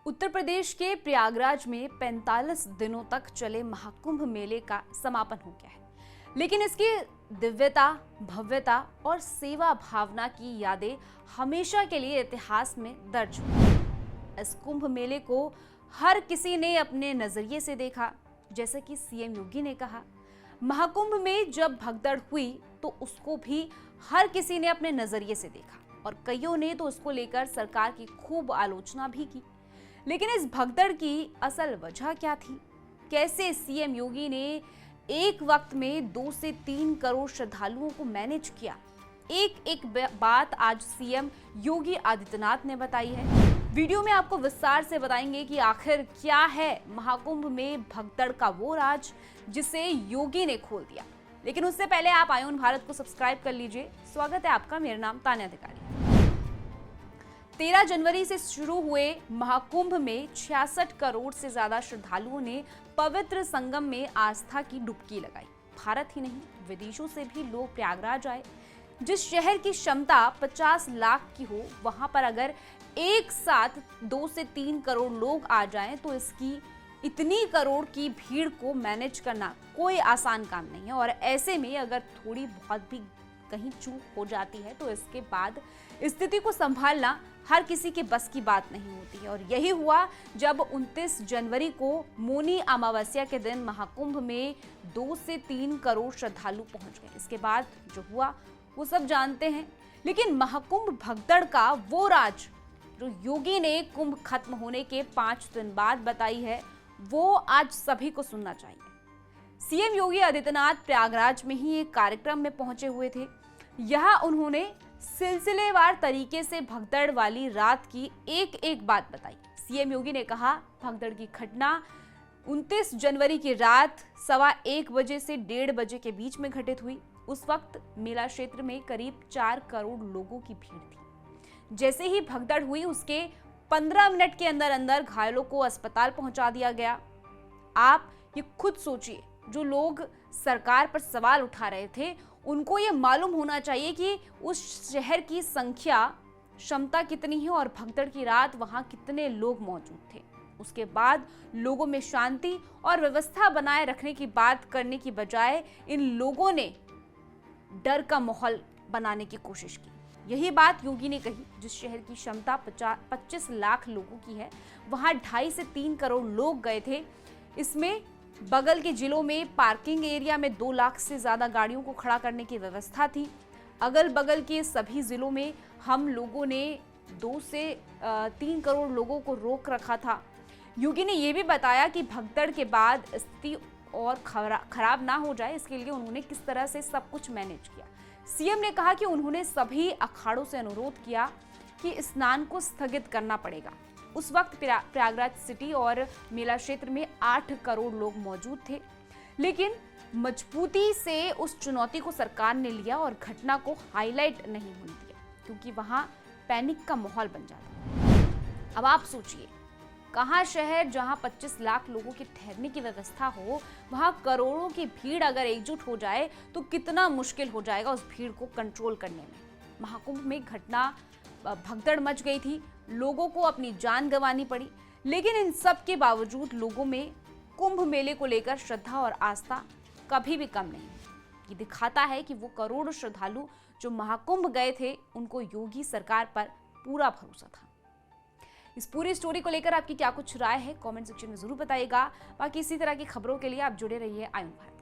उत्तर प्रदेश के प्रयागराज में 45 दिनों तक चले महाकुंभ मेले का समापन हो गया है, लेकिन इसकी दिव्यता, भव्यता और सेवा भावना की यादें हमेशा के लिए इतिहास में दर्ज हुई। इस कुंभ मेले को हर किसी ने अपने नजरिए से देखा। जैसे कि सीएम योगी ने कहा, महाकुंभ में जब भगदड़ हुई तो उसको भी हर किसी ने अपने नजरिए से देखा और कईयों ने तो उसको लेकर सरकार की खूब आलोचना भी की। लेकिन इस भगदड़ की असल वजह क्या थी? कैसे सीएम योगी ने एक वक्त में 2 से 3 करोड़ श्रद्धालुओं को मैनेज किया? एक एक बात आज सीएम योगी आदित्यनाथ ने बताई है। वीडियो में आपको विस्तार से बताएंगे कि आखिर क्या है महाकुंभ में भगदड़ का वो राज जिसे योगी ने खोल दिया। लेकिन उससे पहले आप आयुन भारत को सब्सक्राइब कर लीजिए। स्वागत है आपका, मेरा नाम तान्या अधिकारी। 13 जनवरी से शुरू हुए महाकुंभ में 66 करोड़ से ज्यादा श्रद्धालुओं ने पवित्र संगम में आस्था की डुबकी लगाई। भारत ही नहीं, विदेशों से भी लोग प्रयागराज आए। जिस शहर की क्षमता 50 लाख की हो, वहां पर अगर एक साथ 2 से 3 करोड़ लोग आ जाएं तो इसकी इतनी करोड़ की भीड़ को मैनेज करना कोई आसान काम नहीं है। और ऐसे में अगर थोड़ी बहुत भी कहीं चूक हो जाती है तो इसके बाद स्थिति को संभालना हर किसी के बस की बात नहीं होती है। और यही हुआ जब 29 जनवरी को मौनी अमावस्या के दिन महाकुंभ में 2 से 3 करोड़ श्रद्धालु पहुंच गए। इसके बाद जो हुआ वो सब जानते हैं, लेकिन महाकुंभ भगदड़ का वो राज जो योगी ने कुंभ खत्म होने के 5 दिन बाद बताई है, वो आज सभी को सुनना चाहिए। सीएम योगी आदित्यनाथ प्रयागराज में ही एक कार्यक्रम में पहुंचे हुए थे। यहाँ उन्होंने सिलसिलेवार तरीके से भगदड़ वाली रात की एक एक बात बताई। सीएम योगी ने कहा, भगदड़ की घटना 29 जनवरी की रात 1:15 बजे से 1:30 बजे के बीच में घटित हुई। उस वक्त मेला क्षेत्र में करीब 4 करोड़ लोगों की भीड़ थी। जैसे ही भगदड़ हुई उसके 15 मिनट के अंदर अंदर घायलों को अस्पताल पहुंचा दिया गया। आप ये खुद सोचिए, जो लोग सरकार पर सवाल उठा रहे थे उनको ये मालूम होना चाहिए कि उस शहर की संख्या, क्षमता कितनी है और भगदड़ की रात वहां कितने लोग मौजूद थे। उसके बाद लोगों में शांति और व्यवस्था बनाए रखने की बात करने की बजाय इन लोगों ने डर का माहौल बनाने की कोशिश की। यही बात योगी ने कही। जिस शहर की क्षमता 25 लाख लोगों की है, वहां 2.5 से 3 करोड़ लोग गए थे। इसमें बगल के जिलों में पार्किंग एरिया में 2 लाख से ज्यादा गाड़ियों को खड़ा करने की व्यवस्था थी। अगल बगल के सभी जिलों में हम लोगों ने 2 से 3 करोड़ लोगों को रोक रखा था। योगी ने यह भी बताया कि भगदड़ के बाद स्थिति और खराब ना हो जाए, इसके लिए उन्होंने किस तरह से सब कुछ मैनेज किया। सीएम ने कहा कि उन्होंने सभी अखाड़ों से अनुरोध किया कि स्नान को स्थगित करना पड़ेगा। उस वक्त प्रयागराज सिटी और मेला क्षेत्र में 8 करोड़ लोग मौजूद थे, लेकिन मजबूती से उस चुनौती को सरकार ने लिया और घटना को हाईलाइट नहीं होने दिया, क्योंकि वहां पैनिक का माहौल बन जाता। अब आप सोचिए, कहां शहर जहां 25 लाख लोगों के ठहरने की व्यवस्था हो, वहां करोड़ों की भीड़ अगर एकजुट हो जाए तो कितना मुश्किल हो जाएगा उस भीड़ को कंट्रोल करने में। महाकुंभ में घटना भगदड़ मच गई थी, लोगों को अपनी जान गंवानी पड़ी, लेकिन इन सब के बावजूद लोगों में कुंभ मेले को लेकर श्रद्धा और आस्था कभी भी कम नहीं है। ये दिखाता है कि वो करोड़ों श्रद्धालु जो महाकुंभ गए थे, उनको योगी सरकार पर पूरा भरोसा था। इस पूरी स्टोरी को लेकर आपकी क्या कुछ राय है, कमेंट सेक्शन में जरूर बताइएगा। बाकी इसी तरह की खबरों के लिए आप जुड़े रहिए आयुन भारत।